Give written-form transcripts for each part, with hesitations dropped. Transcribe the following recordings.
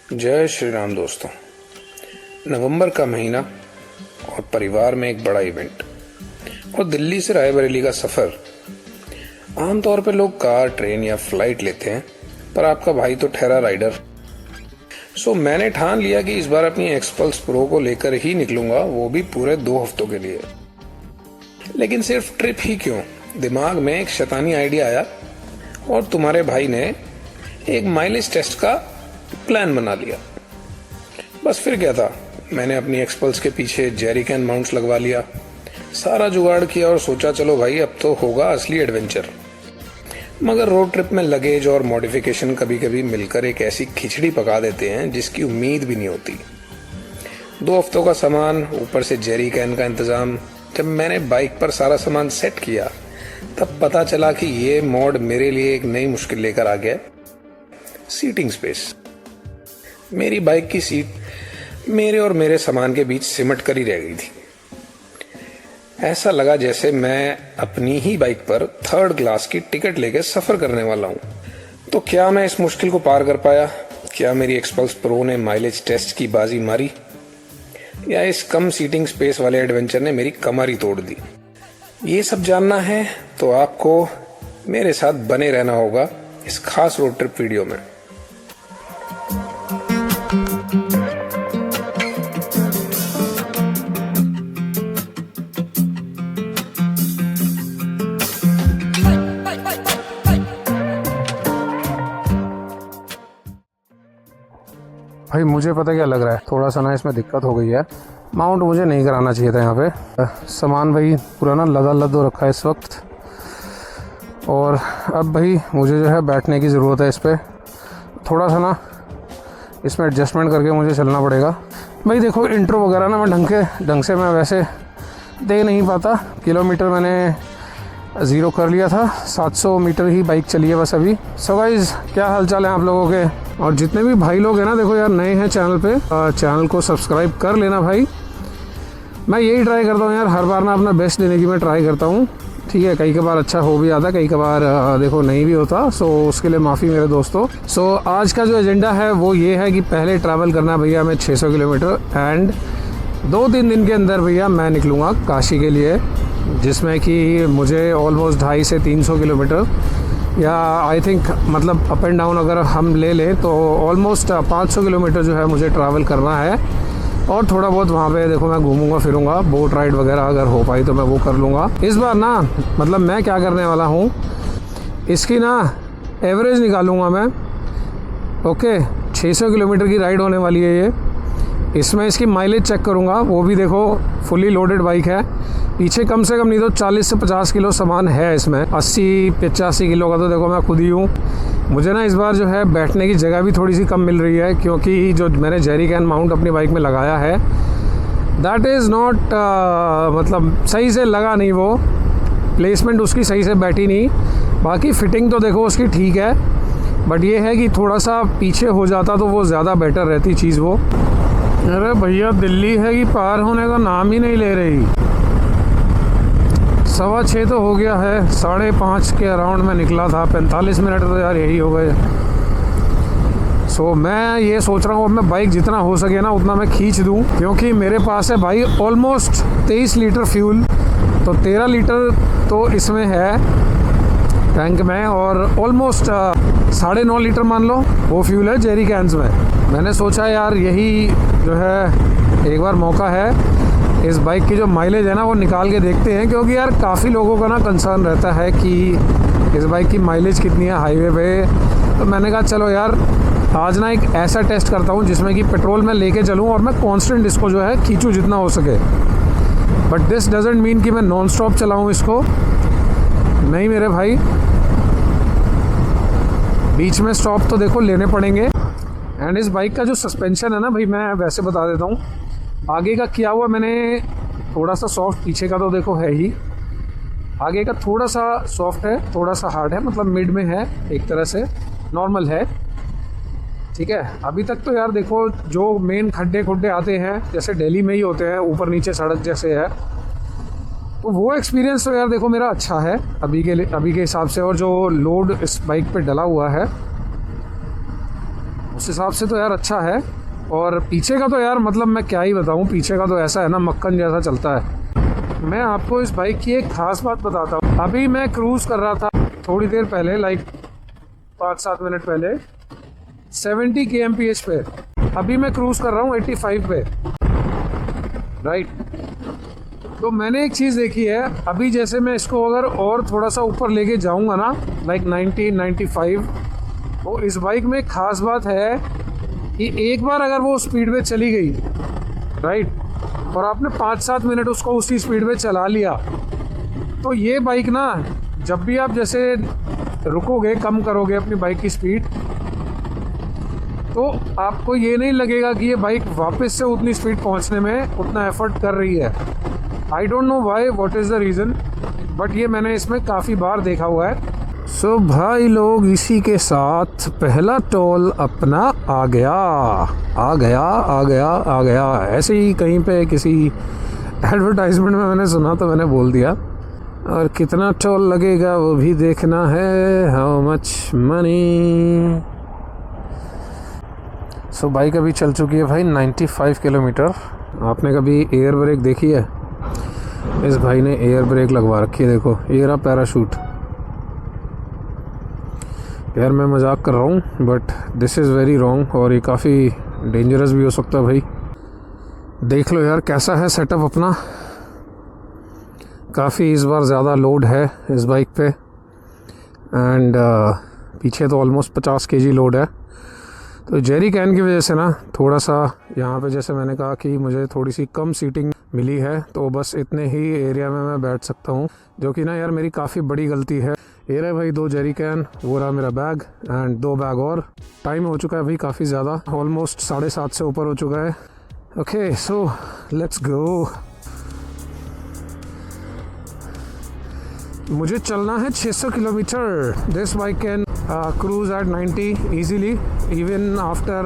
जय श्री राम दोस्तों। नवंबर का महीना और परिवार में एक बड़ा इवेंट और दिल्ली से रायबरेली का सफ़र। आमतौर पर लोग कार, ट्रेन या फ्लाइट लेते हैं, पर आपका भाई तो ठहरा राइडर। सो मैंने ठान लिया कि इस बार अपनी एक्सपल्स प्रो को लेकर ही निकलूंगा, वो भी पूरे 2 हफ्तों के लिए। लेकिन सिर्फ ट्रिप ही क्यों, दिमाग में एक शैतानी आइडिया आया और तुम्हारे भाई ने एक माइलेज टेस्ट का प्लान बना लिया। बस फिर क्या था, मैंने अपनी एक्सपल्स के पीछे जेरी कैन माउंट्स लगवा लिया, सारा जुगाड़ किया और सोचा चलो भाई अब तो होगा असली एडवेंचर। मगर रोड ट्रिप में लगेज और मॉडिफिकेशन कभी कभी मिलकर एक ऐसी खिचड़ी पका देते हैं जिसकी उम्मीद भी नहीं होती। 2 हफ्तों का सामान, ऊपर से जेरी कैन का इंतजाम। जब मैंने बाइक पर सारा सामान सेट किया तब पता चला कि ये मॉड मेरे लिए एक नई मुश्किल लेकर आ गया। Seating space. मेरी बाइक की सीट मेरे और मेरे सामान के बीच सिमट कर ही रह गई थी। ऐसा लगा जैसे मैं अपनी ही बाइक पर 3rd क्लास की टिकट लेके सफर करने वाला हूँ। तो क्या मैं इस मुश्किल को पार कर पाया? क्या मेरी एक्सपल्स प्रो ने माइलेज टेस्ट की बाजी मारी, या इस कम सीटिंग स्पेस वाले एडवेंचर ने मेरी कमर ही तोड़ दी? ये सब जानना है तो आपको मेरे साथ बने रहना होगा इस खास रोड ट्रिप वीडियो में। भाई मुझे पता क्या लग रहा है, थोड़ा सा ना इसमें दिक्कत हो गई है। माउंट मुझे नहीं कराना चाहिए था यहाँ पे। सामान भाई पूरा ना लदा हो रखा है इस वक्त, और अब भाई मुझे जो है बैठने की ज़रूरत है इस पर। थोड़ा सा ना इसमें एडजस्टमेंट करके मुझे चलना पड़ेगा। भाई देखो, इंट्रो वगैरह ना मैं ढंग से मैं वैसे दे नहीं पाता। किलोमीटर मैंने 0 कर लिया था, 700 मीटर ही बाइक चली है बस अभी। सो गाइस, क्या हाल चाल है आप लोगों के? और जितने भी भाई लोग हैं ना, देखो यार, नए हैं चैनल पे, चैनल को सब्सक्राइब कर लेना भाई। मैं यही ट्राई करता हूँ यार, हर बार ना अपना बेस्ट देने की मैं ट्राई करता हूँ, ठीक है। कई बार अच्छा हो भी जाता, कई बार देखो नहीं भी होता। सो उसके लिए माफ़ी मेरे दोस्तों। सो आज का जो एजेंडा है वो ये है कि पहले ट्रैवल करना है भैया हमें 600 किलोमीटर, एंड 2-3 दिन के अंदर भैया मैं निकलूँगा काशी के लिए, जिसमें कि मुझे ऑलमोस्ट 250 से 300 किलोमीटर, या आई थिंक मतलब अप एंड डाउन अगर हम ले लें तो ऑलमोस्ट 500 किलोमीटर जो है मुझे ट्रैवल करना है। और थोड़ा बहुत वहाँ पे देखो मैं घूमूंगा फिरूंगा, बोट राइड वगैरह अगर हो पाई तो मैं वो कर लूँगा। इस बार ना मतलब मैं क्या करने वाला हूँ, इसकी ना एवरेज निकालूँगा मैं। ओके, 600 किलोमीटर की राइड होने वाली है ये। इसमें इसकी माइलेज चेक करूँगा, वो भी देखो फुली लोडेड बाइक है। पीछे कम से कम नहीं तो 40 से 50 किलो सामान है इसमें। 80-85 किलो का तो देखो मैं खुद ही हूँ। मुझे ना इस बार जो है बैठने की जगह भी थोड़ी सी कम मिल रही है, क्योंकि जो मैंने जेरी कैन माउंट अपनी बाइक में लगाया है दैट इज़ नॉट मतलब सही से लगा नहीं, वो प्लेसमेंट उसकी सही से बैठी नहीं। बाकी फिटिंग तो देखो उसकी ठीक है, बट ये है कि थोड़ा सा पीछे हो जाता तो वो ज़्यादा बेटर रहती चीज़ वो। अरे भैया, दिल्ली है कि पार होने का नाम ही नहीं ले रही। 6:15 तो हो गया है, 5:30 के अराउंड में निकला था। 45 मिनट तो यार यही हो गए। सो मैं ये सोच रहा हूँ अब मैं बाइक जितना हो सके ना उतना मैं खींच दूँ, क्योंकि मेरे पास है भाई ऑलमोस्ट 23 लीटर फ्यूल। तो 13 लीटर तो इसमें है टैंक में, और ऑलमोस्ट 9.5 लीटर मान लो वो फ्यूल है जेरी कैन्स में। मैंने सोचा यार यही जो है एक बार मौका है, इस बाइक की जो माइलेज है ना वो निकाल के देखते हैं, क्योंकि यार काफ़ी लोगों का ना कंसर्न रहता है कि इस बाइक की माइलेज कितनी है हाईवे पे। तो मैंने कहा चलो यार आज ना एक ऐसा टेस्ट करता हूँ जिसमें कि पेट्रोल में लेके चलूँ और मैं कांस्टेंट इसको जो है खींचूँ जितना हो सके। बट दिस डजंट मीन कि मैं नॉन स्टॉप चलाऊँ इसको, नहीं मेरे भाई, बीच में स्टॉप तो देखो लेने पड़ेंगे। एंड इस बाइक का जो सस्पेंशन है ना भाई, मैं वैसे बता देता हूँ। आगे का किया हुआ मैंने थोड़ा सा सॉफ्ट, पीछे का तो देखो है ही। आगे का थोड़ा सा सॉफ्ट है, थोड़ा सा हार्ड है, मतलब मिड में है, एक तरह से नॉर्मल है, ठीक है। अभी तक तो यार देखो जो मेन खड्डे आते हैं जैसे दिल्ली में ही होते हैं, ऊपर नीचे सड़क जैसे है, तो वो एक्सपीरियंस तो यार देखो मेरा अच्छा है अभी के हिसाब से। और जो लोड इस बाइक पे डला हुआ है उस हिसाब से तो यार अच्छा है। और पीछे का तो यार मतलब मैं क्या ही बताऊँ, पीछे का तो ऐसा है ना, मक्खन जैसा चलता है। मैं आपको इस बाइक की एक ख़ास बात बताता हूँ। अभी मैं क्रूज़ कर रहा था थोड़ी देर पहले, लाइक 5-7 मिनट पहले 70 kmph पे। अभी मैं क्रूज़ कर रहा हूँ 85 पे, राइट। तो मैंने एक चीज़ देखी है, अभी जैसे मैं इसको अगर और थोड़ा सा ऊपर लेके जाऊंगा ना, लाइक 90-95, तो इस बाइक में ख़ास बात है कि एक बार अगर वो स्पीड पे चली गई, राइट, और आपने 5-7 मिनट उसको उसी स्पीड पे चला लिया, तो ये बाइक ना जब भी आप जैसे रुकोगे, कम करोगे अपनी बाइक की स्पीड, तो आपको ये नहीं लगेगा कि ये बाइक वापस से उतनी स्पीड पहुंचने में उतना एफर्ट कर रही है। I don't know why, what is the reason, but ये मैंने इसमें काफ़ी बार देखा हुआ है। सो भाई लोग, इसी के साथ पहला टोल अपना आ गया आ गया आ गया आ गया। ऐसे ही कहीं पे किसी एडवर्टाइजमेंट में मैंने सुना तो मैंने बोल दिया। और कितना टोल लगेगा वो भी देखना है, how much money. So bike अभी चल चुकी है भाई 95 किलोमीटर। आपने कभी एयर ब्रेक देखी है? इस भाई ने एयर ब्रेक लगवा रखी है, देखो ये रहा पैराशूट। यार मैं मजाक कर रहा हूँ but this is very wrong, और ये काफ़ी डेंजरस भी हो सकता है भाई। देख लो यार कैसा है सेटअप अपना। काफ़ी इस बार ज़्यादा लोड है इस बाइक पे, एंड पीछे तो ऑलमोस्ट 50 kg लोड है। तो जेरी कैन की वजह से ना थोड़ा सा यहाँ पे, जैसे मैंने कहा कि मुझे थोड़ी सी कम सीटिंग मिली है, तो बस इतने ही एरिया में मैं बैठ सकता हूँ, जो कि ना यार मेरी काफ़ी बड़ी गलती है। ये रहे भाई 2 जेरी कैन, वो रहा मेरा बैग, एंड 2 बैग और। टाइम हो चुका है भाई काफ़ी ज़्यादा, ऑलमोस्ट 7:30 से ऊपर हो चुका है। Okay so let's go. मुझे चलना है 600 kilometre. This bike can cruise at 90 easily even after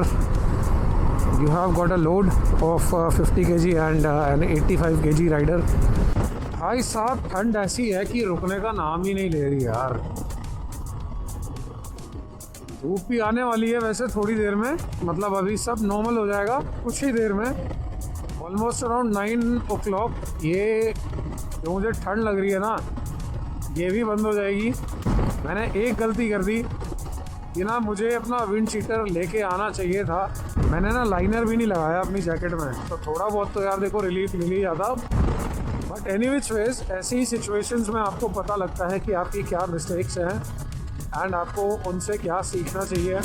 you have got a load of 50 kg and an 85 kg rider। भाई साहब ठंड ऐसी है कि रुकने का नाम ही नहीं ले रही यार। धूप भी आने वाली है वैसे थोड़ी देर में, मतलब अभी सब नॉर्मल हो जाएगा कुछ ही देर में, ऑलमोस्ट अराउंड 9 o'clock। ये जो मुझे ठंड लग रही है ना, ये भी बंद हो जाएगी। मैंने एक गलती कर दी कि ना मुझे अपना विंड शीटर लेके आना चाहिए था। मैंने ना लाइनर भी नहीं लगाया अपनी जैकेट में, तो थोड़ा बहुत तो यार देखो रिलीफ मिल ही जाता। बट एनी विच वेज, ऐसी ही सिचुएशंस में आपको पता लगता है कि आपकी क्या मिस्टेक्स हैं एंड आपको उनसे क्या सीखना चाहिए।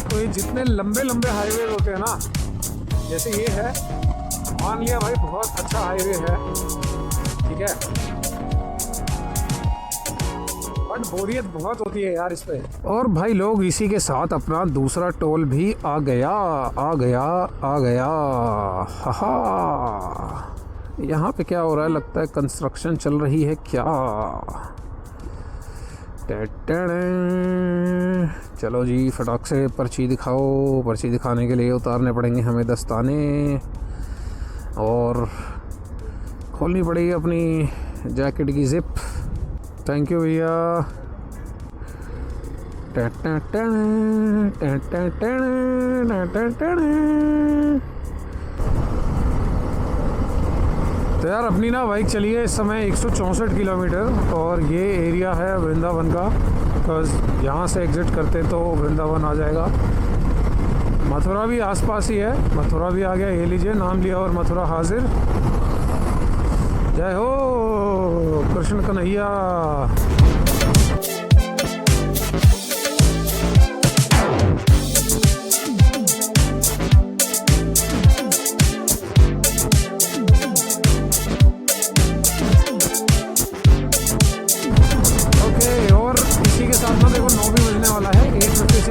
तो ये जितने लंबे लंबे हाईवे होते हैं ना, जैसे ये है, मान लिया भाई बहुत अच्छा हाईवे है, ठीक है, बट बोरियत बहुत होती है यार इस पे। और भाई लोग, इसी के साथ अपना दूसरा टोल भी आ गया आ गया आ गया। हा, यहाँ पे क्या हो रहा है? लगता है कंस्ट्रक्शन चल रही है क्या। चलो जी, फटाक से पर्ची दिखाओ। पर्ची दिखाने के लिए उतारने पड़ेंगे हमें दस्ताने, और खोलनी पड़ेगी अपनी जैकेट की जिप। थैंक यू भैया। तो यार अपनी ना बाइक चली है इस समय 164 किलोमीटर, और ये एरिया है वृंदावन का, बिकॉज यहाँ से एग्ज़िट करते तो वृंदावन आ जाएगा। मथुरा भी आसपास ही है, मथुरा भी आ गया। ये लीजिए, नाम लिया और मथुरा हाजिर। जय हो कृष्ण कन्हैया।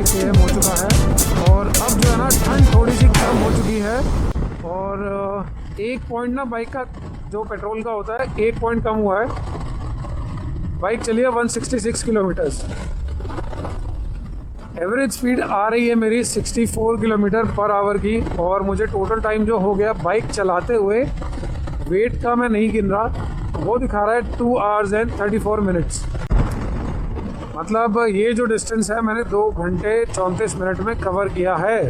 AM हो चुका है, और अब जो है ना ठंड थोड़ी सी कम हो चुकी है, और एक पॉइंट ना बाइक का जो पेट्रोल का होता है, एक पॉइंट कम हुआ है। बाइक चली है 166 किलोमीटर्स। एवरेज स्पीड आ रही है मेरी 64 किलोमीटर पर आवर की, और मुझे टोटल टाइम जो हो गया बाइक चलाते हुए, वेट का मैं नहीं गिन रहा, वो दिखा रहा है 2 hours and 34 minutes। मतलब ये जो डिस्टेंस है मैंने 2 घंटे 34 मिनट में कवर किया है।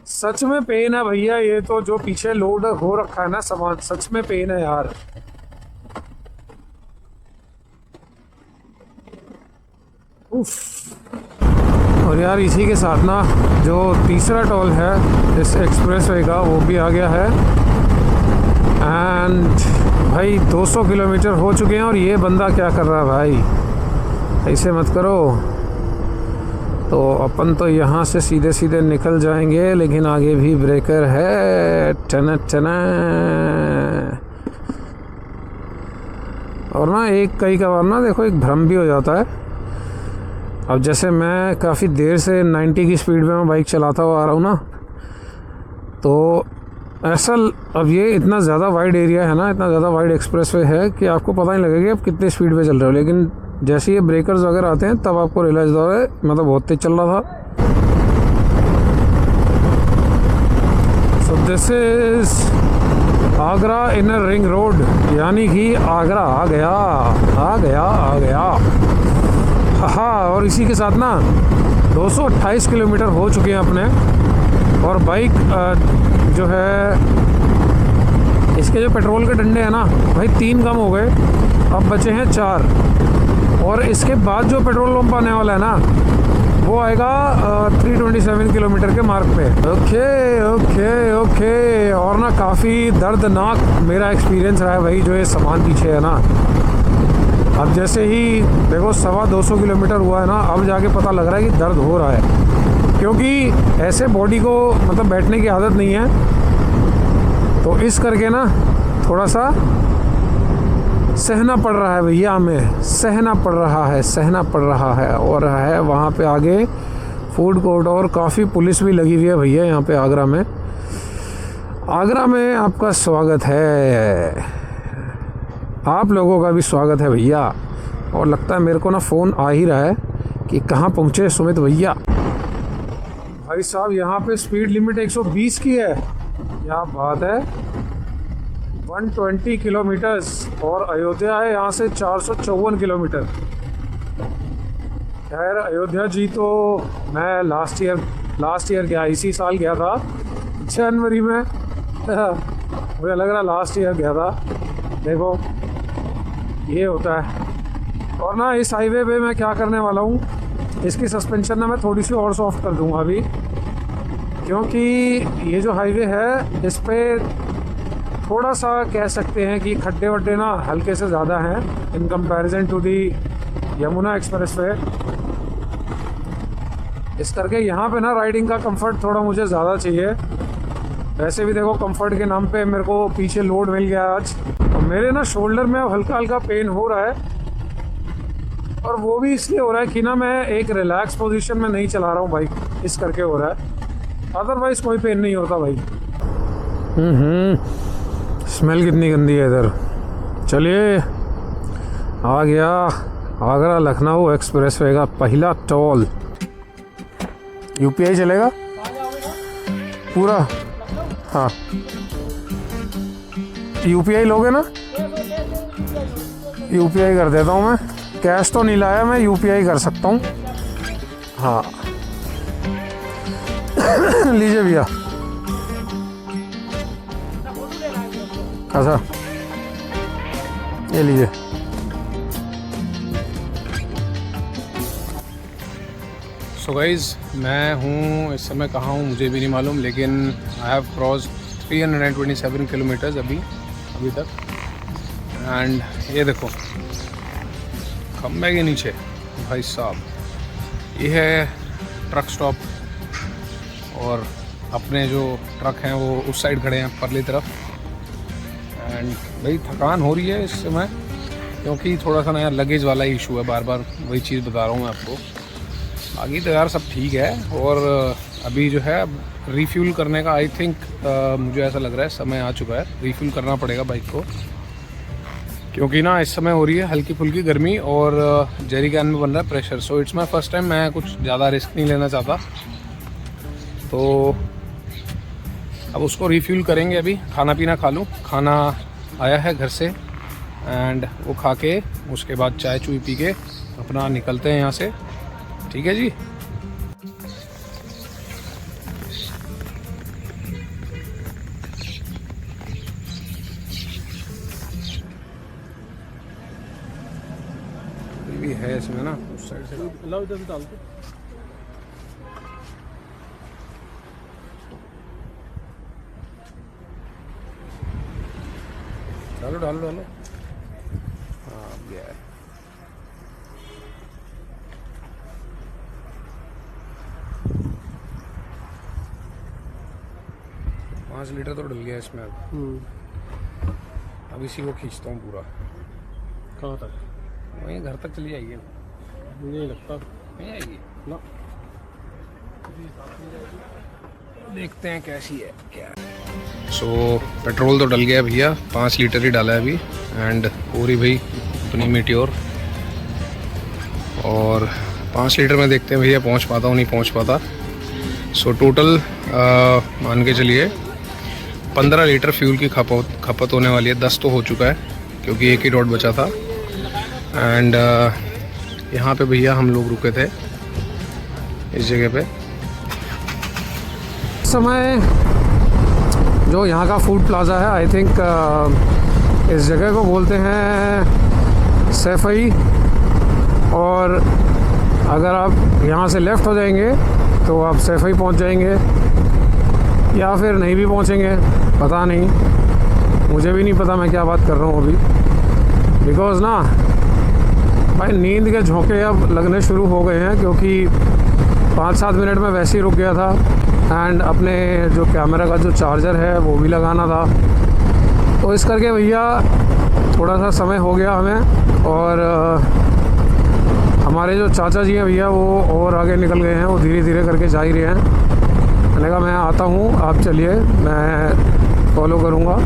सच में पेन है भैया, ये तो जो पीछे लोड हो रखा है ना सामान, सच में पेन है यार। उफ। और यार इसी के साथ ना जो तीसरा टोल है इस एक्सप्रेसवे का वो भी आ गया है। एंड भाई 200 किलोमीटर हो चुके हैं और ये बंदा क्या कर रहा है भाई, ऐसे मत करो। तो अपन तो यहाँ से सीधे सीधे निकल जाएंगे, लेकिन आगे भी ब्रेकर है। टना टना। और ना कई बार ना देखो एक भ्रम भी हो जाता है। अब जैसे मैं काफ़ी देर से 90 की स्पीड में मैं बाइक चलाता हुआ आ रहा हूँ ना, तो ऐसा अब ये इतना ज़्यादा वाइड एरिया है ना, इतना ज़्यादा वाइड एक्सप्रेसवे है कि आपको पता नहीं लगेगा आप कितने स्पीड पे चल रहे हो। लेकिन जैसे ये ब्रेकर्स वगैरह आते हैं तब आपको रियलाइज होता है मतलब बहुत तेज चल रहा था। So this is Agra inner ring road, यानी कि आगरा आ गया आ गया आ गया। हाँ, और इसी के साथ ना 228 किलोमीटर हो चुके हैं अपने, और बाइक जो है इसके जो पेट्रोल के डंडे हैं ना भाई 3 कम हो गए, अब बचे हैं 4। और इसके बाद जो पेट्रोल पंप आने वाला है ना वो आएगा 327 किलोमीटर के मार्क पे। Okay okay okay. और ना काफ़ी दर्दनाक मेरा एक्सपीरियंस रहा है भाई, जो ये सामान पीछे है ना। अब जैसे ही देखो 225 किलोमीटर हुआ है ना, अब जाके पता लग रहा है कि दर्द हो रहा है, क्योंकि ऐसे बॉडी को मतलब बैठने की आदत नहीं है, तो इस करके ना थोड़ा सा सहना पड़ रहा है भैया, हमें सहना पड़ रहा है। और है वहाँ पे आगे फूड कोर्ट और काफ़ी पुलिस भी लगी हुई है भैया यहाँ पे आगरा में। आगरा में आपका स्वागत है, आप लोगों का भी स्वागत है भैया। और लगता है मेरे को ना फ़ोन आ ही रहा है कि कहाँ पहुँचे सुमित भैया। भाई साहब यहाँ पे स्पीड लिमिट 120 की है, क्या बात है। 120 किलोमीटर्स, और अयोध्या है यहाँ से 454 किलोमीटर। खैर अयोध्या जी तो मैं लास्ट ईयर गया, इसी साल गया था जनवरी में। मुझे लग रहा लास्ट ईयर गया था। देखो ये होता है। और ना इस हाईवे पे मैं क्या करने वाला हूँ, इसकी सस्पेंशन ना मैं थोड़ी सी और सॉफ्ट कर दूँगा अभी, क्योंकि ये जो हाईवे है इस पर थोड़ा सा कह सकते हैं कि खड्डे वड्डे ना हल्के से ज़्यादा हैं in comparison to the Yamuna expressway. इस करके यहाँ पे ना राइडिंग का कंफर्ट थोड़ा मुझे ज़्यादा चाहिए। वैसे भी देखो कंफर्ट के नाम पे मेरे को पीछे लोड मिल गया आज, और मेरे ना शोल्डर में हल्का हल्का पेन हो रहा है, और वो भी इसलिए हो रहा है कि ना मैं एक रिलैक्स पोजीशन में नहीं चला रहा हूँ बाइक, इस करके हो रहा है। अदरवाइज कोई पेन नहीं होता भाई। स्मेल कितनी गंदी है इधर। चलिए आ गया आगरा लखनऊ एक्सप्रेसवे का पहला टोल। यूपीआई चलेगा पूरा? हाँ यूपीआई लोगे ना? यूपीआई कर देता हूँ मैं, कैश तो नहीं लाया मैं, यूपीआई कर सकता हूँ। हाँ लीजिए भैया। अच्छा ये लीजिए। सो गाइज मैं हूँ इस समय कहाँ हूँ मुझे भी नहीं मालूम, लेकिन आई हैव क्रॉस 327 किलोमीटर्स अभी तक। एंड ये देखो खम्बे के नीचे भाई साहब ये है ट्रक स्टॉप, और अपने जो ट्रक हैं वो उस साइड खड़े हैं परली तरफ। एंड भाई थकान हो रही है इस समय, क्योंकि थोड़ा सा नया लगेज वाला इशू है, बार बार वही चीज़ बता रहा हूँ मैं आपको। बाकी तो यार सब ठीक है। और अभी जो है अब रिफ्यूल करने का आई थिंक मुझे ऐसा लग रहा है समय आ चुका है, रिफ्यूल करना पड़ेगा बाइक को, क्योंकि ना इस समय हो रही है हल्की फुल्की गर्मी और जेरी कैन में बन रहा है pressure. So it's my first time, मैं कुछ ज़्यादा रिस्क नहीं लेना चाहता, तो अब उसको रिफ्यूल करेंगे। अभी खाना पीना खा लूँ, खाना आया है घर से एंड वो खा के उसके बाद चाय चूई पी के अपना निकलते हैं यहाँ से। ठीक है जी। भी है इसमें ना, उस साइड से लाओ इधर से डाल दो। डालो डालो डालो। हाँ ये है। पाँच लीटर तो डल गया इसमें अब इसी को खींचता हूँ पूरा। कहाँ तक? वहीं घर तक चली जाएगी। मुझे नहीं लगता। नहीं आएगी ना, देखते हैं कैसी है क्या। सो पेट्रोल तो डल गया भैया, 5 लीटर ही डाला है अभी एंड पूरी भाई अपनी मीटियोर। और 5 लीटर में देखते हैं भैया पहुंच पाता हूँ नहीं पहुंच पाता। सो टोटल मान के चलिए 15 लीटर फ्यूल की खपत होने वाली है। 10 तो हो चुका है क्योंकि एक ही डॉट बचा था। एंड यहाँ पे भैया हम लोग रुके थे इस जगह पे। समय जो यहाँ का फूड प्लाज़ा है, आई थिंक इस जगह को बोलते हैं सैफई। और अगर आप यहाँ से लेफ़्ट हो जाएंगे तो आप सैफई पहुँच जाएंगे, या फिर नहीं भी पहुँचेंगे पता नहीं, मुझे भी नहीं पता मैं क्या बात कर रहा हूँ अभी। बिकॉज़ ना भाई नींद के झोंके अब लगने शुरू हो गए हैं, क्योंकि 5-7 मिनट में वैसे ही रुक गया था एंड अपने जो कैमरा का जो चार्जर है वो भी लगाना था। तो इस करके भैया थोड़ा सा समय हो गया हमें। और हमारे जो चाचा जी हैं भैया वो और आगे निकल गए हैं, वो धीरे धीरे करके जा ही रहे हैं। मैंने कहा मैं आता हूँ, आप चलिए, मैं फॉलो करूँगा।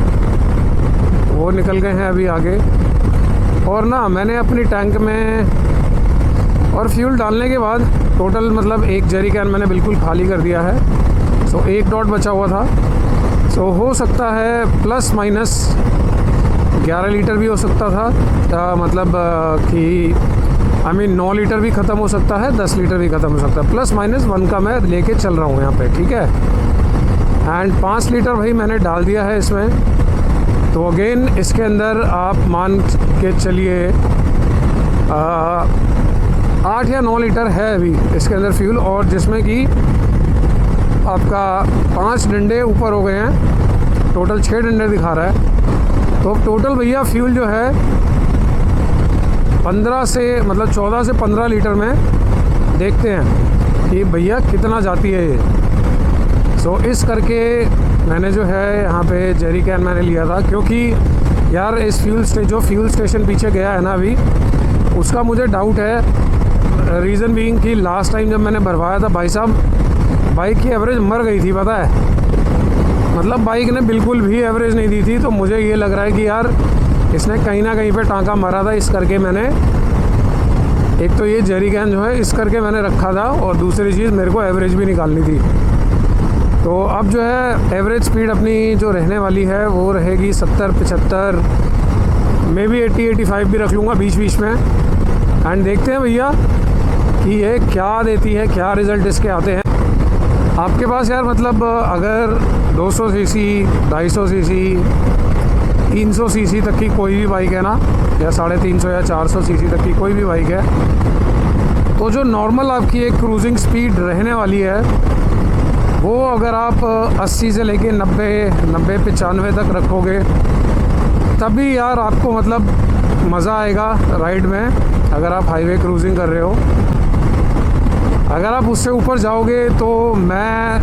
वो निकल गए हैं अभी आगे। और ना मैंने अपनी टैंक में और फ्यूल डालने के बाद टोटल मतलब एक जेरी कैन मैंने बिल्कुल खाली कर दिया है। सो एक डॉट बचा हुआ था। सो हो सकता है प्लस माइनस 11 लीटर भी हो सकता था, मतलब कि आई मीन 9 लीटर भी ख़त्म हो सकता है, 10 लीटर भी ख़त्म हो सकता है। प्लस माइनस 1 का मैं लेके चल रहा हूँ यहाँ पे, ठीक है। एंड 5 लीटर भाई मैंने डाल दिया है इसमें। तो अगेन इसके अंदर आप मान के चलिए 8 या 9 लीटर है अभी इसके अंदर फ्यूल, और जिसमें कि आपका 5 डंडे ऊपर हो गए हैं, टोटल 6 डंडे दिखा रहा है। तो टोटल भैया फ्यूल जो है 15 से मतलब 14 से 15 लीटर में देखते हैं कि भैया कितना जाती है ये। सो इस करके मैंने जो है यहाँ पे जेरी कैन मैंने लिया था, क्योंकि यार इस जो फ्यूल स्टेशन पीछे गया है ना अभी, उसका मुझे डाउट है। रीज़न बीइंग कि लास्ट टाइम जब मैंने भरवाया था भाई साहब, बाइक की एवरेज मर गई थी, पता है। मतलब बाइक ने बिल्कुल भी एवरेज नहीं दी थी। तो मुझे ये लग रहा है कि यार इसने कहीं ना कहीं पे टाँका मारा था। इस करके मैंने एक तो ये जेरी कैन जो है इस करके मैंने रखा था, और दूसरी चीज़ मेरे को एवरेज भी निकालनी थी। तो अब जो है एवरेज स्पीड अपनी जो रहने वाली है वो रहेगी 70-75, मे बी 80-85 भी रख लूँगा बीच बीच में। एंड देखते हैं भैया कि ये क्या देती है, क्या रिज़ल्ट इसके आते हैं। आपके पास यार मतलब अगर 200 सीसी, 250 सीसी, 300 सीसी तक की कोई भी बाइक है ना, या 350 या 400 सीसी तक की कोई भी बाइक है, तो जो नॉर्मल आपकी एक क्रूजिंग स्पीड रहने वाली है वो अगर आप 80 से लेके 90-95 तक रखोगे, तभी यार आपको मतलब मज़ा आएगा राइड में, अगर आप हाईवे क्रूजिंग कर रहे हो। अगर आप उससे ऊपर जाओगे तो मैं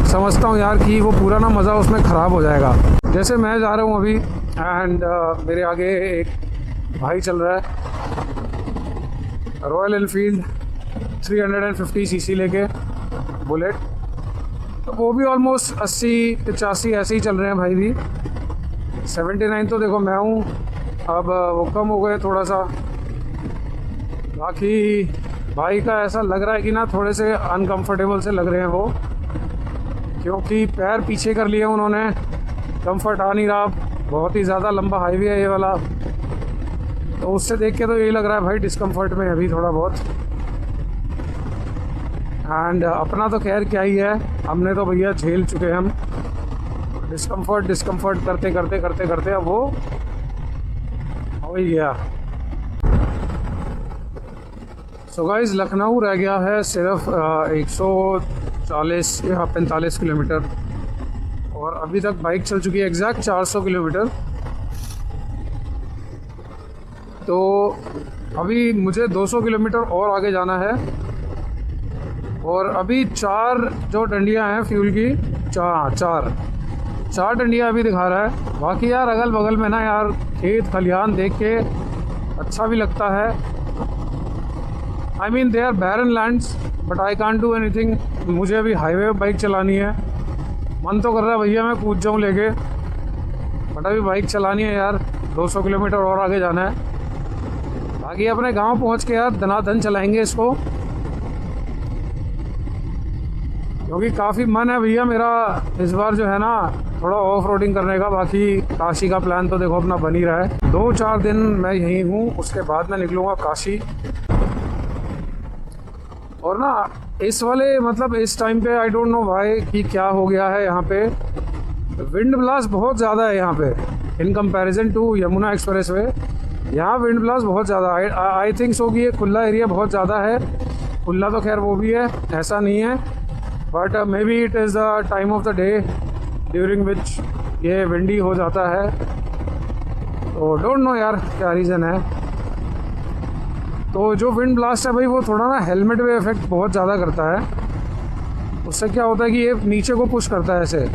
समझता हूँ यार कि वो पूरा ना मज़ा उसमें ख़राब हो जाएगा। जैसे मैं जा रहा हूँ अभी एंड मेरे आगे एक भाई चल रहा है रॉयल एनफील्ड 350 सीसी लेके बुलेट। तो वो भी ऑलमोस्ट 80-85 ऐसे ही चल रहे हैं भाई भी। 79 तो देखो मैं हूँ, अब वो कम हो गए थोड़ा सा। बाकी भाई का ऐसा लग रहा है कि ना थोड़े से अनकंफर्टेबल से लग रहे हैं वो, क्योंकि पैर पीछे कर लिए उन्होंने, कंफर्ट आ नहीं रहा। बहुत ही ज़्यादा लंबा हाईवे है ये वाला, तो उससे देख के तो यही लग रहा है भाई डिस्कम्फर्ट में अभी थोड़ा बहुत। एंड अपना तो खैर क्या ही है, हमने तो भैया झेल चुके हैं हम डिस्कम्फर्ट करते करते करते करते, अब वो हो ही गया। सो गाइस, लखनऊ रह गया है सिर्फ 140 या 45 किलोमीटर, और अभी तक बाइक चल चुकी है एग्जैक्ट 400 किलोमीटर। तो अभी मुझे 200 किलोमीटर और आगे जाना है, और अभी 4 जो डंडियां हैं फ्यूल की, चार डंडियां अभी दिखा रहा है। बाकी यार अगल बगल में ना यार खेत खलिहान देख के अच्छा भी लगता है। I mean they are barren lands but I can't do anything. मुझे अभी हाईवे पे बाइक चलानी है, मन तो कर रहा है भैया मैं कूद जाऊँ लेके, बट अभी बाइक चलानी है यार। 200 किलोमीटर और आगे जाना है। बाकी अपने गांव पहुंच के यार धनाधन चलाएंगे इसको, क्योंकि काफ़ी मन है भैया मेरा इस बार जो है ना थोड़ा ऑफ रोडिंग करने का। बाकी काशी का प्लान तो देखो अपना बन ही रहा है। 2-4 दिन मैं यहीं हूँ, उसके बाद मैं निकलूँगा काशी। और ना इस वाले मतलब इस टाइम पे आई डोंट नो भाई कि क्या हो गया है यहाँ पे, विंड ब्लास्ट बहुत ज़्यादा है यहाँ पे in comparison to Yamuna express way. यहाँ विंड ब्लास्ट बहुत ज़्यादा आई थिंक सो कि ये खुला एरिया बहुत ज़्यादा है। खुला तो खैर वो भी है, ऐसा नहीं है, but may be it is the time of the day during which ये विंडी हो जाता है। तो डोंट नो यार क्या रीज़न है। तो जो विंड ब्लास्ट है भाई वो थोड़ा ना हेलमेट पे इफेक्ट बहुत ज़्यादा करता है। उससे क्या होता है कि ये नीचे को पुश करता है ऐसे,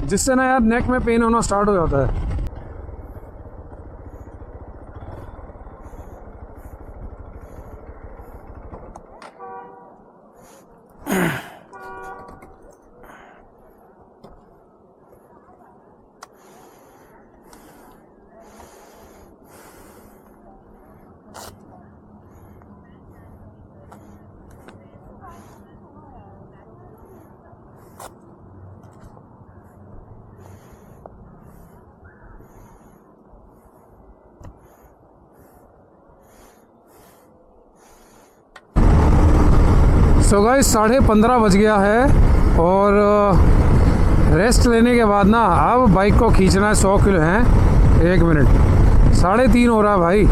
जिससे ना यार नेक में पेन होना स्टार्ट हो जाता है। सो गाइस 15:30 बज गया है, और रेस्ट लेने के बाद ना अब बाइक को खींचना है 100 किलो हैं 1 मिनट। 3:30 हो रहा है भाई,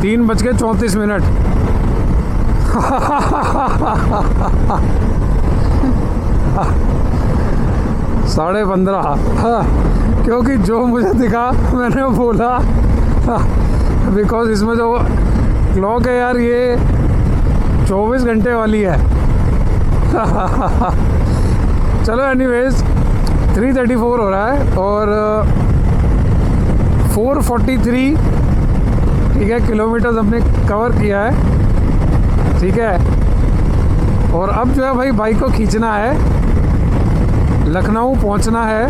3:34 15:30 क्योंकि जो मुझे दिखा मैंने बोला बिकॉज इसमें जो क्लॉक है यार ये 24 घंटे वाली है। चलो एनीवेज 3:34 हो रहा है, और 443 ठीक है किलोमीटर्स हमने कवर किया है, ठीक है। और अब जो है भाई बाइक को खींचना है, लखनऊ पहुंचना है।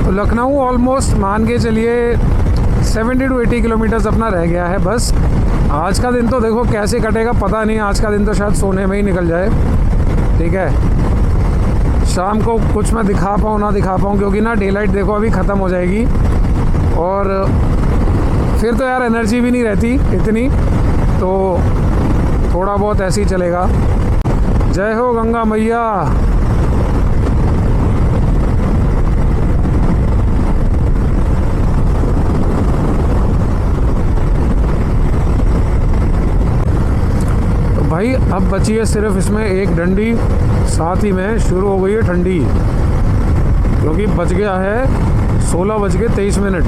तो लखनऊ ऑलमोस्ट मान के चलिए 70 to 80 किलोमीटर्स अपना रह गया है बस। आज का दिन तो देखो कैसे कटेगा पता नहीं, आज का दिन तो शायद सोने में ही निकल जाए, ठीक है। शाम को कुछ मैं दिखा पाऊँ ना दिखा पाऊँ, क्योंकि ना डे लाइट देखो अभी ख़त्म हो जाएगी, और फिर तो यार एनर्जी भी नहीं रहती इतनी, तो थोड़ा बहुत ऐसे ही चलेगा। जय हो गंगा मैया। भाई अब बची है सिर्फ इसमें एक डंडी, साथ ही में शुरू हो गई है ठंडी, क्योंकि बज गया है 16:23,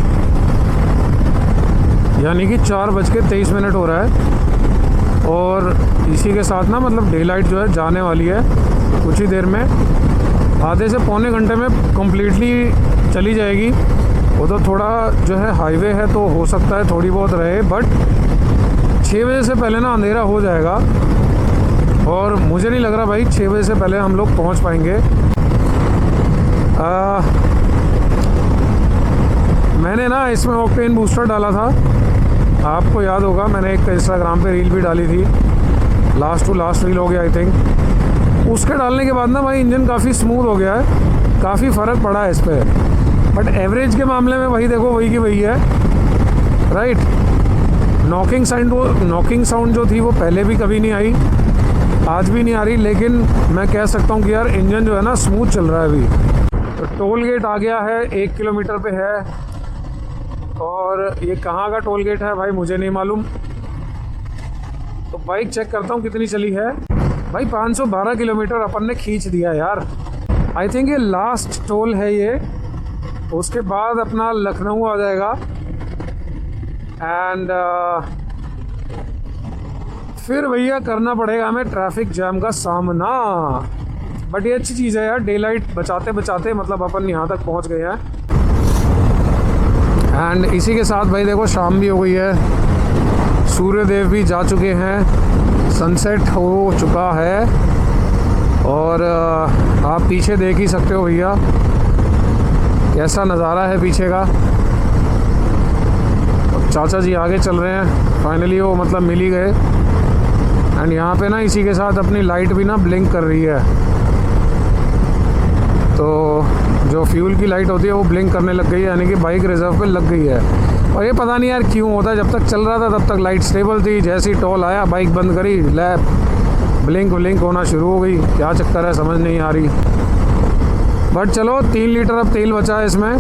यानी कि 4:23 हो रहा है। और इसी के साथ ना मतलब डे लाइट जो है जाने वाली है कुछ ही देर में, आधे से पौने घंटे में कम्प्लीटली चली जाएगी। वो तो थोड़ा जो है हाईवे है तो हो सकता है थोड़ी बहुत रहे, बट 6 बजे से पहले ना अंधेरा हो जाएगा, और मुझे नहीं लग रहा भाई 6 बजे से पहले हम लोग पहुंच पाएंगे। मैंने ना इसमें ऑक्टेन बूस्टर डाला था, आपको याद होगा, मैंने एक इंस्टाग्राम पे रील भी डाली थी, लास्ट टू लास्ट रील हो गया आई थिंक। उसके डालने के बाद ना भाई इंजन काफ़ी स्मूथ हो गया है, काफ़ी फ़र्क पड़ा है इस पर। बट एवरेज के मामले में वही देखो, वही की वही है, राइट। नॉकिंग साउंड जो थी वो पहले भी कभी नहीं आई, आज भी नहीं आ रही, लेकिन मैं कह सकता हूँ कि यार इंजन जो है ना स्मूथ चल रहा है अभी। तो टोल गेट आ गया है, 1 किलोमीटर पे है, और ये कहाँ का टोल गेट है भाई मुझे नहीं मालूम। तो बाइक चेक करता हूँ कितनी चली है भाई। 512 किलोमीटर अपन ने खींच दिया यार। आई थिंक ये लास्ट टोल है ये, उसके बाद अपना लखनऊ आ जाएगा। एंड फिर भैया करना पड़ेगा हमें ट्रैफिक जैम का सामना। बट ये अच्छी चीज़ है यार, डे लाइट बचाते बचाते मतलब अपन यहाँ तक पहुँच गए हैं। एंड इसी के साथ भाई देखो शाम भी हो गई है, सूर्य देव भी जा चुके हैं, सनसेट हो चुका है, और आप पीछे देख ही सकते हो भैया कैसा नज़ारा है पीछे का। चाचा जी आगे चल रहे हैं, फाइनली वो मतलब मिल ही गए। एंड यहाँ पे ना इसी के साथ अपनी लाइट भी ना ब्लिंक कर रही है, तो जो फ्यूल की लाइट होती है वो ब्लिंक करने लग गई है, यानी कि बाइक रिजर्व पे लग गई है। और ये पता नहीं यार क्यों होता है, जब तक चल रहा था तब तक लाइट स्टेबल थी, जैसे ही टोल आया बाइक बंद करी, लैप ब्लिंक होना शुरू हो गई। क्या चक्कर है समझ नहीं आ रही। बट चलो 3 लीटर अब तेल बचा है इसमें,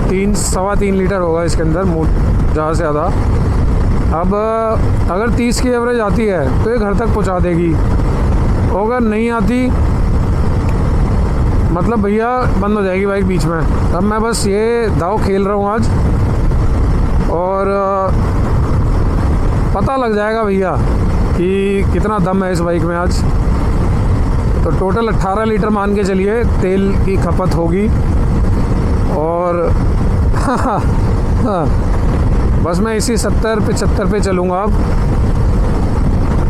3-3.25 लीटर होगा इसके अंदर, ज़्यादा से ज़्यादा। अब अगर 30 की एवरेज आती है तो ये घर तक पहुंचा देगी, अगर नहीं आती मतलब भैया बंद हो जाएगी बाइक बीच में। अब मैं बस ये दाव खेल रहा हूँ आज, और पता लग जाएगा भैया कि कितना दम है इस बाइक में आज। तो टोटल 18 लीटर मान के चलिए तेल की खपत होगी, और बस मैं इसी 70-75 पे चलूँगा अब।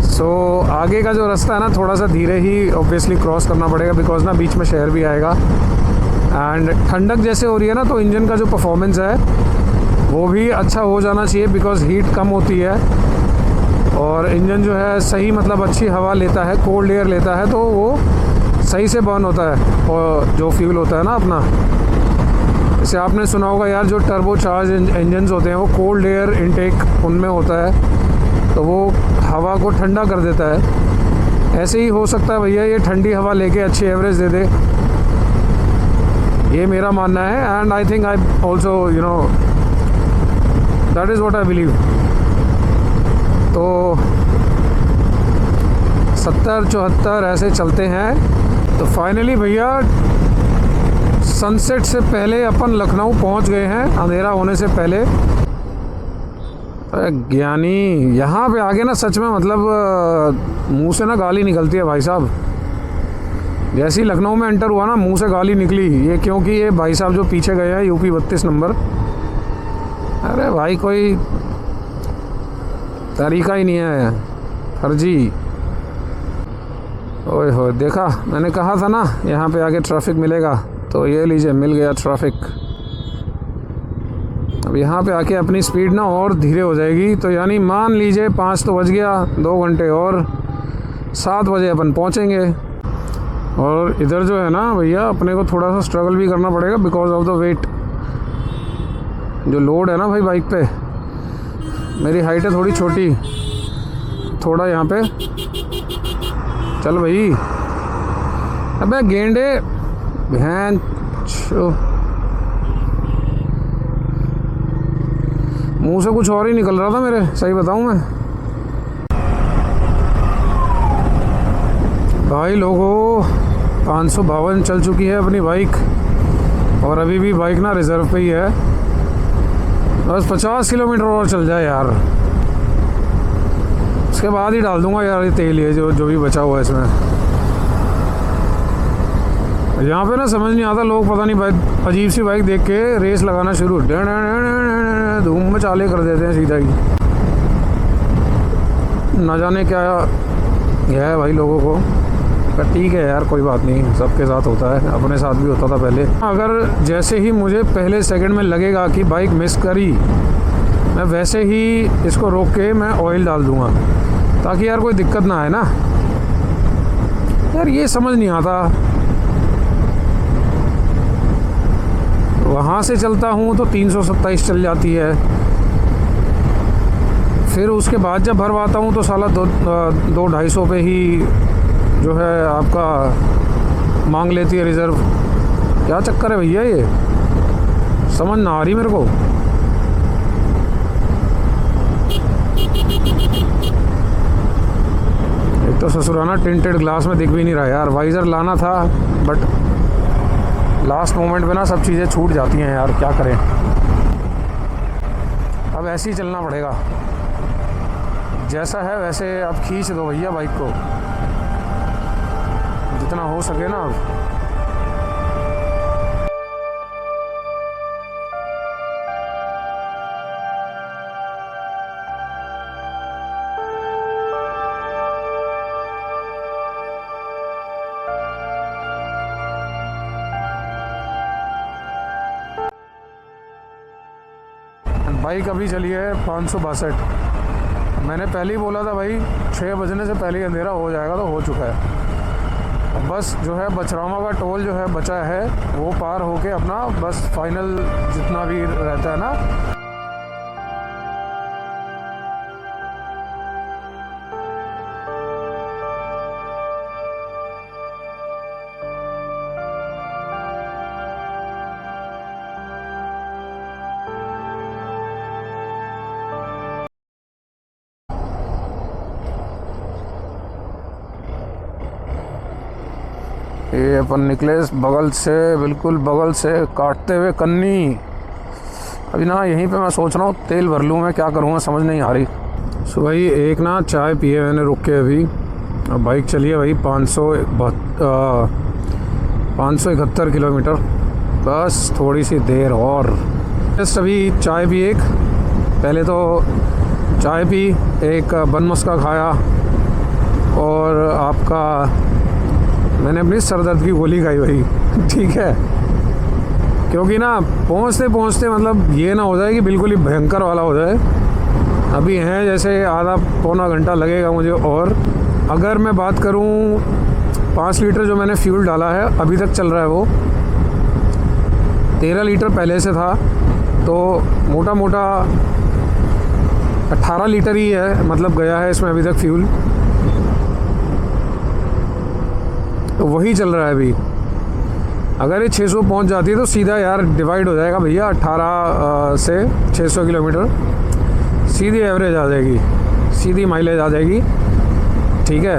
सो आगे का जो रास्ता है ना थोड़ा सा धीरे ही ऑब्वियसली क्रॉस करना पड़ेगा, बिकॉज ना बीच में शहर भी आएगा। एंड ठंडक जैसे हो रही है ना, तो इंजन का जो परफॉर्मेंस है वो भी अच्छा हो जाना चाहिए, बिकॉज हीट कम होती है, और इंजन जो है सही मतलब अच्छी हवा लेता है, कोल्ड एयर लेता है, तो वो सही से बर्न होता है। और जो फ्यूल होता है ना अपना, जैसे आपने सुना होगा यार, जो टर्बो चार्ज इंजन्स होते हैं वो कोल्ड एयर इनटेक उनमें होता है, तो वो हवा को ठंडा कर देता है। ऐसे ही हो सकता है भैया ये ठंडी हवा लेके अच्छी एवरेज दे दे, ये मेरा मानना है। And I think I also you know that is what I believe. तो 70-74 ऐसे चलते हैं। तो फाइनली भैया सनसेट से पहले अपन लखनऊ पहुंच गए हैं, अंधेरा होने से पहले। ज्ञानी यहाँ पे आगे ना सच में मतलब मुंह से ना गाली निकलती है भाई साहब। जैसे ही लखनऊ में एंटर हुआ ना मुंह से गाली निकली, ये क्योंकि ये भाई साहब जो पीछे गए हैं यूपी 32 नंबर, अरे भाई कोई तरीका ही नहीं है, फर्जी। ओए हो देखा, मैंने कहा था ना यहाँ पे आगे ट्रैफिक मिलेगा, तो ये लीजिए मिल गया ट्रैफिक। अब यहाँ पे आके अपनी स्पीड ना और धीरे हो जाएगी, तो यानी मान लीजिए 5 तो बज गया, 2 घंटे और 7 बजे अपन पहुँचेंगे। और इधर जो है ना भैया अपने को थोड़ा सा स्ट्रगल भी करना पड़ेगा, बिकॉज ऑफ द वेट, जो लोड है ना भाई बाइक पे। मेरी हाइट है थोड़ी छोटी, थोड़ा यहाँ पे चल भाई। अबे गेंडे भैन मुंह से कुछ और ही निकल रहा था मेरे, सही बताऊं मैं भाई। लोगों 552 चल चुकी है अपनी बाइक, और अभी भी बाइक ना रिजर्व पे ही है। बस 50 किलोमीटर और चल जाए यार, उसके बाद ही डाल दूंगा यार ये तेल, ये जो भी बचा हुआ है इसमें। यहाँ पे ना समझ नहीं आता, लोग पता नहीं बाइक अजीब सी बाइक देख के रेस लगाना शुरू, धूम में चाले कर देते हैं सीधा ही। ना जाने क्या है भाई लोगों को। पर ठीक है यार, कोई बात नहीं, सबके साथ होता है, अपने साथ भी होता था पहले। अगर जैसे ही मुझे पहले सेकंड में लगेगा कि बाइक मिस करी, मैं वैसे ही इसको रोक के मैं ऑयल डाल दूंगा, ताकि यार कोई दिक्कत ना आए ना। यार ये समझ नहीं आता, वहाँ से चलता हूँ तो 327 चल जाती है, फिर उसके बाद जब भरवाता हूँ तो साला 200-250 पे ही जो है आपका मांग लेती है रिज़र्व। क्या चक्कर है भैया, ये समझ ना आ रही मेरे को। एक तो ससुराना टिंटेड ग्लास में दिख भी नहीं रहा यार, वाइज़र लाना था बट लास्ट मोमेंट पे ना सब चीज़ें छूट जाती हैं यार, क्या करें। अब ऐसे ही चलना पड़ेगा, जैसा है वैसे अब खींच दो भैया बाइक को, जितना हो सके ना। बाइक अभी चली है 562। मैंने पहले ही बोला था भाई 6 बजने से पहले ही अंधेरा हो जाएगा, तो हो चुका है। बस जो है बछरामा का टोल जो है बचा है, वो पार होके अपना बस फाइनल जितना भी रहता है ना, ये अपन निकले इस बगल से, बिल्कुल बगल से काटते हुए कन्नी। अभी ना यहीं पे मैं सोच रहा हूँ तेल भर लूँ, मैं क्या करूँगा समझ नहीं आ रही। सो भाई एक ना चाय पिए मैंने रुक के अभी, अब बाइक चली है भाई 571 किलोमीटर, बस थोड़ी सी देर और। जस्ट अभी चाय पी, एक पहले तो चाय पी, एक बन मस्का खाया, और आपका मैंने अपनी सर दर्द की गोली खाई भाई। ठीक है, क्योंकि ना पहुँचते पहुँचते मतलब ये ना हो जाए कि बिल्कुल ही भयंकर वाला हो जाए। अभी हैं जैसे आधा पौना घंटा लगेगा मुझे। और अगर मैं बात करूँ 5 लीटर जो मैंने फ्यूल डाला है अभी तक चल रहा है, वो 13 लीटर पहले से था, तो मोटा मोटा 18 लीटर ही है, मतलब गया है इसमें अभी तक फ्यूल, तो वही चल रहा है अभी। अगर ये 600 पहुंच जाती है तो सीधा यार डिवाइड हो जाएगा भैया, 18 से 600 किलोमीटर सीधी एवरेज आ जाएगी, सीधी माइलेज आ जाएगी। ठीक है,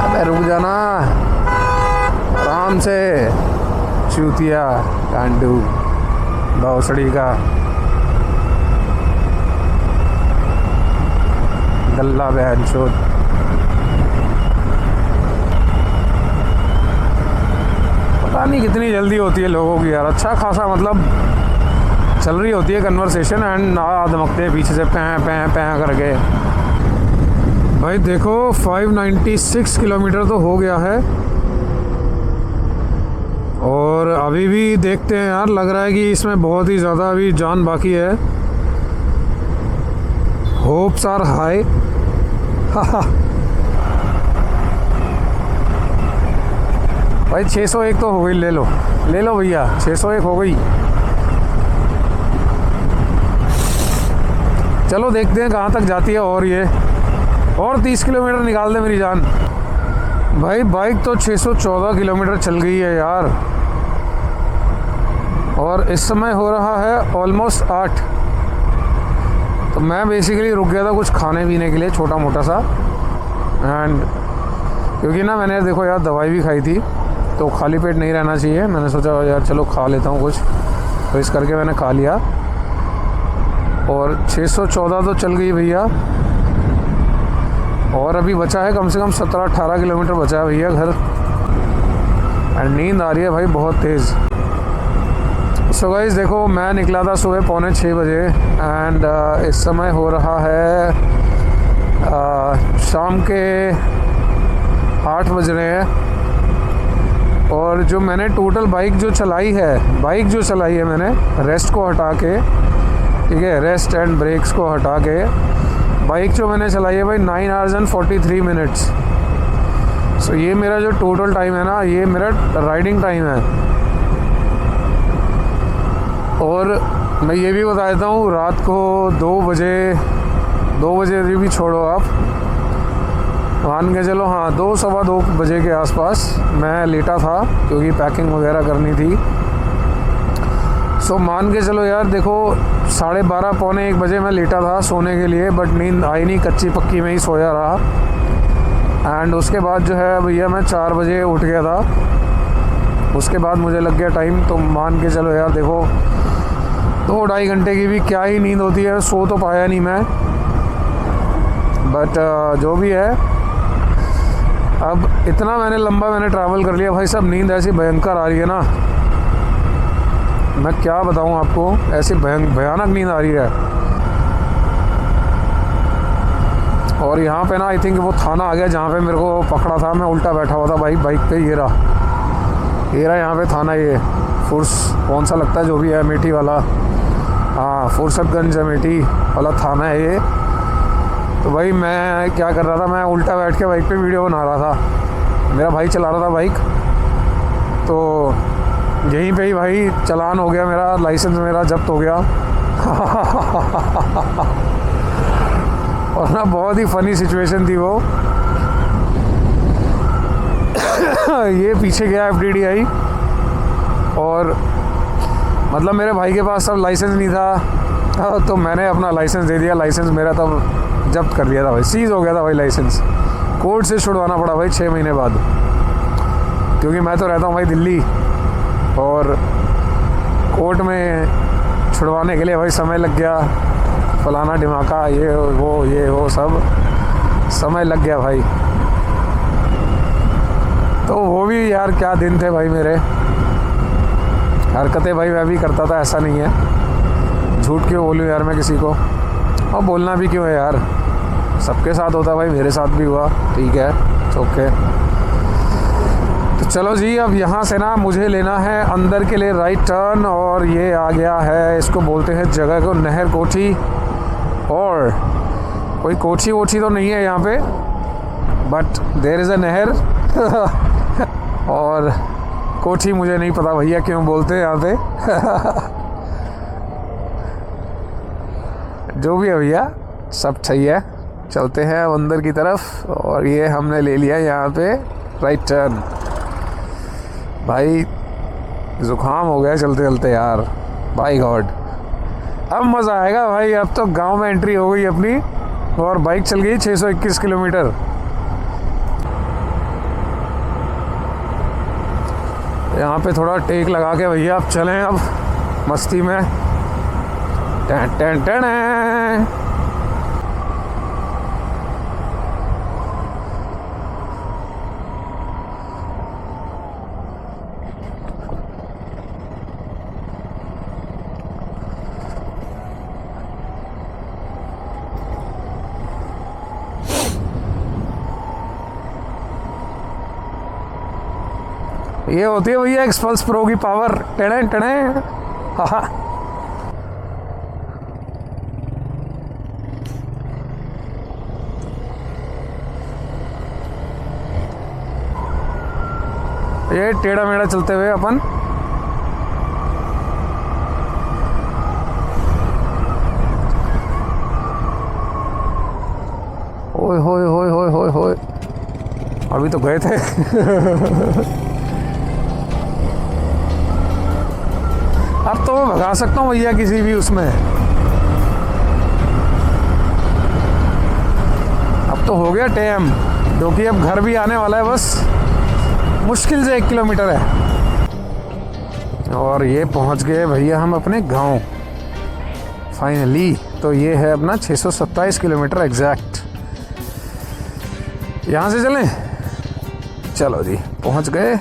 अबे रुक जाना आराम से, चूतिया कांडू भौसड़ी का गल्ला बहन चोद। पता नहीं कितनी जल्दी होती है लोगों की यार, अच्छा खासा मतलब चल रही होती है कन्वर्सेशन एंड धमकते हैं पीछे से पैं पैं पैं करके। भाई देखो 596 किलोमीटर तो हो गया है, और अभी भी देखते हैं यार, लग रहा है कि इसमें बहुत ही ज़्यादा अभी जान बाकी है। Hopes are high. भाई 601 तो हो गई, ले लो भैया, 601 हो गई। चलो देखते हैं कहाँ तक जाती है, और ये और 30 किलोमीटर निकाल दे मेरी जान। भाई बाइक तो 614 किलोमीटर चल गई है यार, और इस समय हो रहा है ऑलमोस्ट 8। तो मैं बेसिकली रुक गया था कुछ खाने पीने के लिए छोटा मोटा सा, एंड क्योंकि ना मैंने देखो यार दवाई भी खाई थी, तो खाली पेट नहीं रहना चाहिए। मैंने सोचा यार चलो खा लेता हूँ कुछ, तो इस करके मैंने खा लिया। और 614 तो चल गई भैया, और अभी बचा है कम से कम 17-18 किलोमीटर बचा है भैया घर। एंड नींद आ रही है भाई बहुत तेज़। सो गाइस देखो, मैं निकला था सुबह 5:45 बजे, एंड इस समय हो रहा है शाम के 8 बज रहे हैं और जो मैंने टोटल बाइक जो चलाई है मैंने रेस्ट को हटा के, ठीक है, रेस्ट एंड ब्रेक्स को हटा के बाइक जो मैंने चलाई है भाई 9 hours and 43 minutes। सो ये मेरा जो टोटल टाइम है ना, ये मेरा राइडिंग टाइम है। और मैं ये भी बता देता हूँ, रात को 2 बजे भी छोड़ो आप, मान के चलो, हाँ 2 सवा 2 बजे के आसपास मैं लेटा था क्योंकि पैकिंग वगैरह करनी थी। सो मान के चलो यार, देखो 12:30 पौने 1 बजे मैं लेटा था सोने के लिए, बट नींद आई नहीं, कच्ची पक्की में ही सोया रहा। एंड उसके बाद जो है भैया मैं 4 बजे उठ गया था, उसके बाद मुझे लग गया टाइम। तो मान के चलो यार, देखो 2-2.5 घंटे की भी क्या ही नींद होती है, सो तो पाया नहीं मैं, बट जो भी है, अब इतना मैंने ट्रैवल कर लिया भाई साहब, नींद ऐसी भयंकर आ रही है ना, मैं क्या बताऊं आपको, ऐसी भयानक नींद आ रही है। और यहाँ पे ना आई थिंक वो थाना आ गया जहाँ पे मेरे को पकड़ा था, मैं उल्टा बैठा हुआ था बाइक पे। ये रहा यहाँ पे थाना, ये कौन सा लगता है जो भी है, अमेठी वाला, हाँ फुर्सतगंज अमेठी वाला थाना है ये। तो भाई मैं क्या कर रहा था, मैं उल्टा बैठ के बाइक पे वीडियो बना रहा था, मेरा भाई चला रहा था बाइक, तो यहीं पे ही भाई चालान हो गया मेरा, लाइसेंस मेरा जब्त हो गया। और ना बहुत ही फनी सिचुएशन थी वो। ये पीछे गया FDDI और मतलब मेरे भाई के पास अब लाइसेंस नहीं था, तो मैंने अपना लाइसेंस दे दिया। लाइसेंस मेरा तब जब्त कर लिया था भाई, सीज हो गया था भाई लाइसेंस, कोर्ट से छुड़वाना पड़ा भाई 6 महीने बाद, क्योंकि मैं तो रहता हूँ भाई दिल्ली, और कोर्ट में छुड़वाने के लिए भाई समय लग गया, फलाना ढिमाका, ये वो सब समय लग गया भाई। तो वो भी यार क्या दिन थे भाई मेरे, हरकतें भाई मैं भी करता था, ऐसा नहीं है, झूठ क्यों बोलूँ यार मैं किसी को, और बोलना भी क्यों है यार, सबके साथ होता भाई, मेरे साथ भी हुआ, ठीक है, ओके। तो चलो जी, अब यहाँ से ना मुझे लेना है अंदर के लिए राइट टर्न, और ये आ गया है, इसको बोलते हैं जगह को नहर कोठी, और कोई कोठी वोठी तो नहीं है यहाँ पे, बट देयर इज़ अ नहर। और कोठी मुझे नहीं पता भैया क्यों बोलते हैं यहाँ पे। जो भी है भैया, सब सही है, चलते हैं अब अंदर की तरफ। और ये हमने ले लिया यहाँ पे राइट टर्न। भाई ज़ुकाम हो गया चलते चलते यार, बाय गॉड। अब मज़ा आएगा भाई, अब तो गांव में एंट्री हो गई अपनी, और बाइक चल गई 621 किलोमीटर। यहाँ पे थोड़ा टेक लगा के भैया अब चलें अब मस्ती में। टन टन टन। ये होती है भैया एक्सपल्स प्रो की पावर, टेढ़े टेढ़े। हाँ, ये टेढ़ा मेढ़ा चलते हुए अपन ओए होए होए होए होए होए, अभी तो गए थे। अब तो मैं भगा सकता हूँ भैया किसी भी उसमें, अब तो हो गया टाइम, क्योंकि अब घर भी आने वाला है, बस मुश्किल से 1 किलोमीटर है। और ये पहुँच गए भैया हम अपने गांव फाइनली। तो ये है अपना 627 किलोमीटर एग्जैक्ट। यहाँ से चलें, चलो जी पहुँच गए।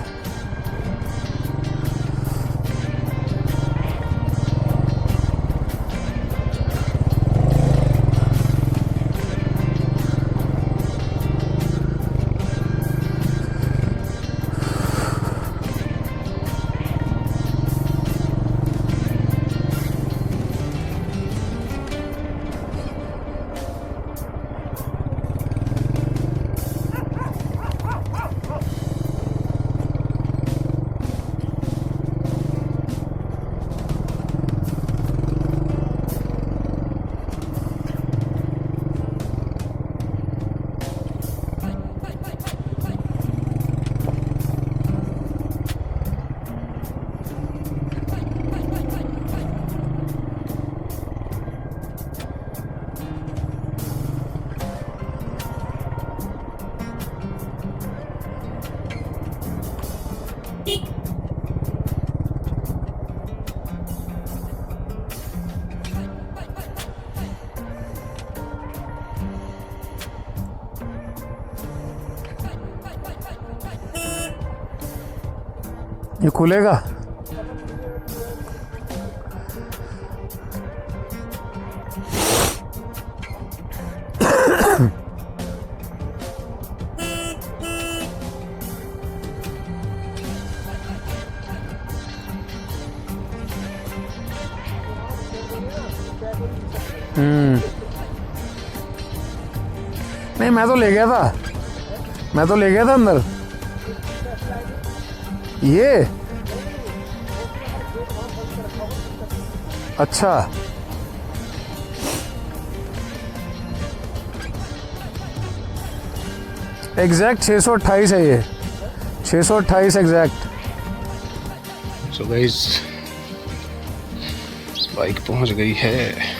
ये खुलेगा? नहीं, मैं तो ले गया था, मैं तो ले गया था अंदर। ये अच्छा, एग्जैक्ट 628 है ये, 628 एग्जैक्ट। सो गाइस, बाइक पहुंच गई है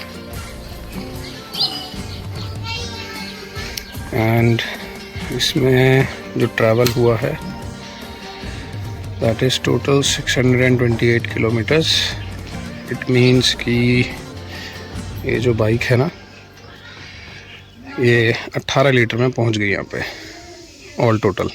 एंड इसमें जो ट्रैवल हुआ है that is total 628 kilometres. It means कि ये जो बाइक है ना, ये 18 लीटर में पहुंच गई यहाँ पे ऑल टोटल।